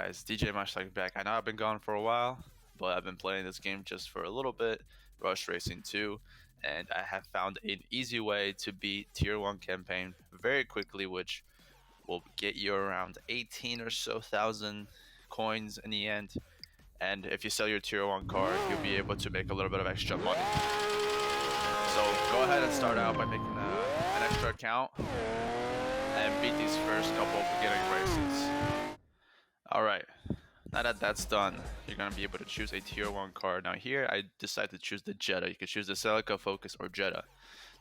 guys, DJ Mashlike back. I know I've been gone for a while, but I've been playing this game just for a little bit, Rush Racing 2, and I have found an easy way to beat Tier 1 campaign very quickly, which will get you around 18 or so thousand coins in the end. And if you sell your Tier 1 car, you'll be able to make a little bit of extra money. So go ahead and start out by making an extra account and beat these first couple of beginning races. Alright, now that that's done, you're going to be able to choose a Tier 1 car. Now here, I decided to choose the Jetta. You can choose the Celica, Focus, or Jetta.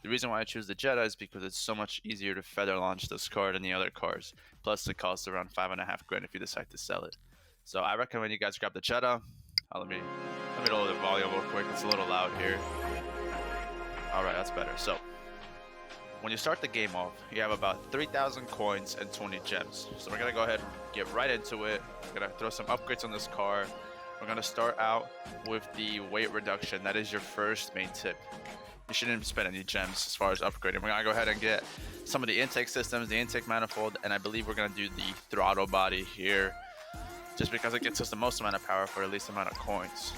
The reason why I choose the Jetta is because it's so much easier to feather launch this car than the other cars. Plus, it costs around 5.5 grand if you decide to sell it. So I recommend you guys grab the Jetta. Let me lower the volume real quick. It's a little loud here. Alright, that's better. So when you start the game off, you have about 3,000 coins and 20 gems. So we're going to go ahead and get right into it. We're going to throw some upgrades on this car. We're going to start out with the weight reduction. That is your first main tip. You shouldn't spend any gems as far as upgrading. We're going to go ahead and get some of the intake systems, the intake manifold, and I believe we're going to do the throttle body here just because it gets us the most amount of power for the least amount of coins.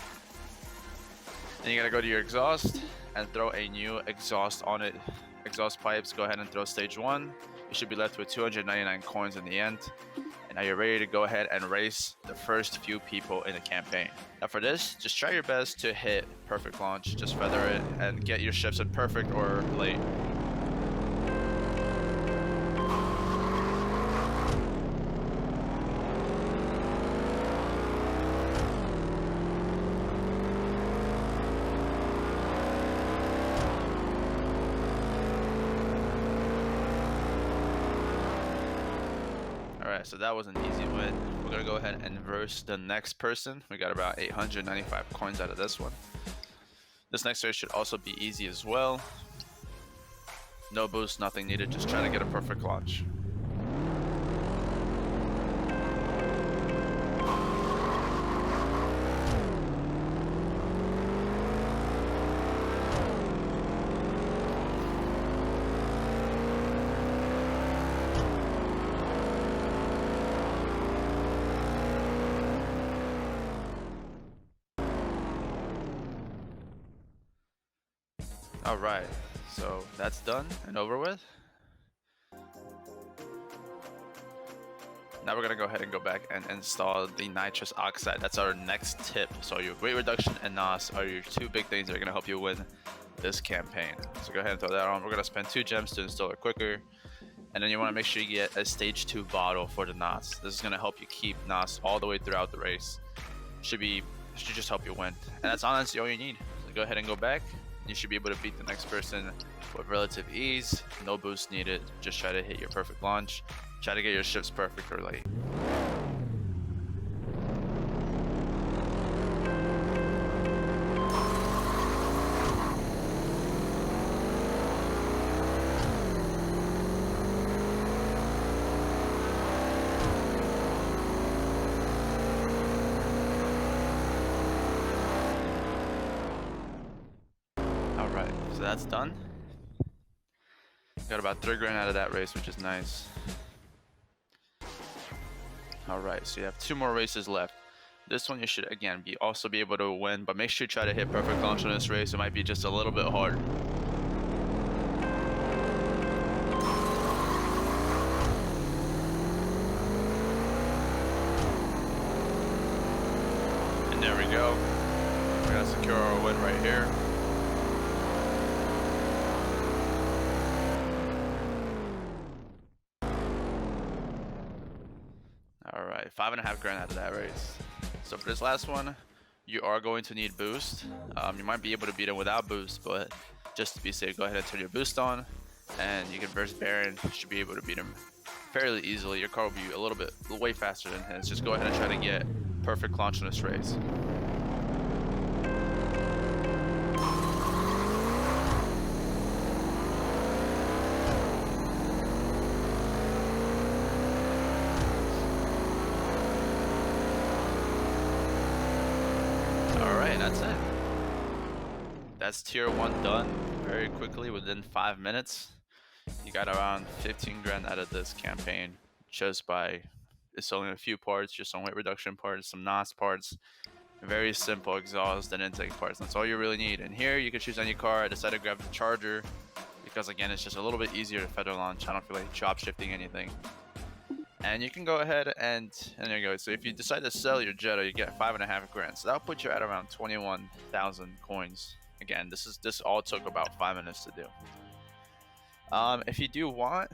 Then you got to go to your exhaust and throw a new exhaust on it. Exhaust pipes, go ahead and throw stage 1. You should be left with 299 coins in the end. And now you're ready to go ahead and race the first few people in the campaign. Now for this, just try your best to hit perfect launch. Just feather it and get your ships in perfect or late. Alright, so that was an easy win. We're going to go ahead and verse the next person. We got about 895 coins out of this one. This next race should also be easy as well. No boost, nothing needed, just try to get a perfect launch. Alright, so that's done and over with. Now we're going to go ahead and go back and install the nitrous oxide. That's our next tip. So your weight reduction and NOS are your two big things that are going to help you win this campaign. So go ahead and throw that on. We're going to spend 2 gems to install it quicker. And then you want to make sure you get a stage 2 bottle for the NOS. This is going to help you keep NOS all the way throughout the race. Should just help you win. And that's honestly all you need. So go ahead and go back. You should be able to beat the next person with relative ease. No boost needed. Just try to hit your perfect launch. Try to get your ships perfect or late. Alright, so that's done. Got about 3 grand out of that race, which is nice. Alright, so you have 2 more races left. This one you should again also be able to win, but make sure you try to hit perfect launch on this race. It might be just a little bit hard. And there we go. We're gonna secure our win right here. Alright, 5.5 grand out of that race. So for this last one, you are going to need boost. You might be able to beat him without boost, but just to be safe, go ahead and turn your boost on, and you can verse Baron. You should be able to beat him fairly easily. Your car will be a little bit way faster than his. Just go ahead and try to get perfect launch on this race. Alright, that's it. That's tier 1 done very quickly within 5 minutes. You got around 15 grand out of this campaign just by It's only a few parts, just some weight reduction parts, some NOS parts, very simple exhaust and intake parts. That's all you really need. And here you can choose any car. I decided to grab the Charger because again, it's just a little bit easier to feather launch. I don't feel like chop shifting anything. And you can go ahead and there you go. So if you decide to sell your Jetta, you get 5.5 grand. So that'll put you at around 21,000 coins. Again, this all took about 5 minutes to do. If you do want,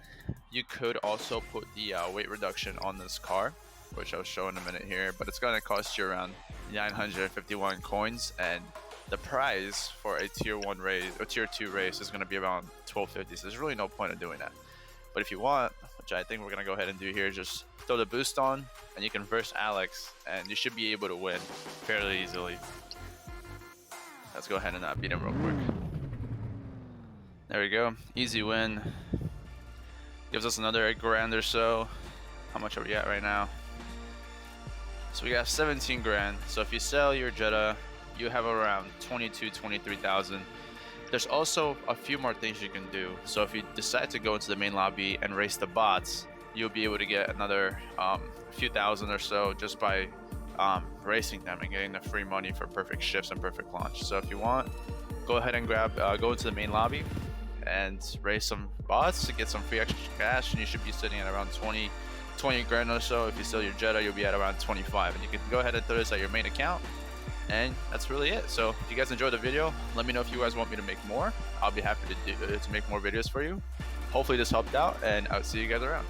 you could also put the weight reduction on this car, which I'll show in a minute here, but it's going to cost you around 951 coins, and the prize for a tier 1 race or tier 2 race is going to be around 1250. So there's really no point in doing that. But if you want, which I think we're going to go ahead and do here, just throw the boost on and you can verse Alex and you should be able to win fairly easily. Let's go ahead and beat him real quick. There we go, easy win. Gives us another 8 grand or so. How much are we at right now? So we got 17 grand. So if you sell your Jetta, you have around 23,000. There's also a few more things you can do. So if you decide to go into the main lobby and race the bots, you'll be able to get another few thousand or so just by racing them and getting the free money for perfect shifts and perfect launch. So if you want, go ahead and go into the main lobby and race some bots to get some free extra cash, and you should be sitting at around 20 grand or so. If you sell your Jetta, you'll be at around 25, and you can go ahead and throw this at your main account. And that's really it. So if you guys enjoyed the video, let me know if you guys want me to make more. I'll be happy to make more videos for you. Hopefully this helped out, and I'll see you guys around.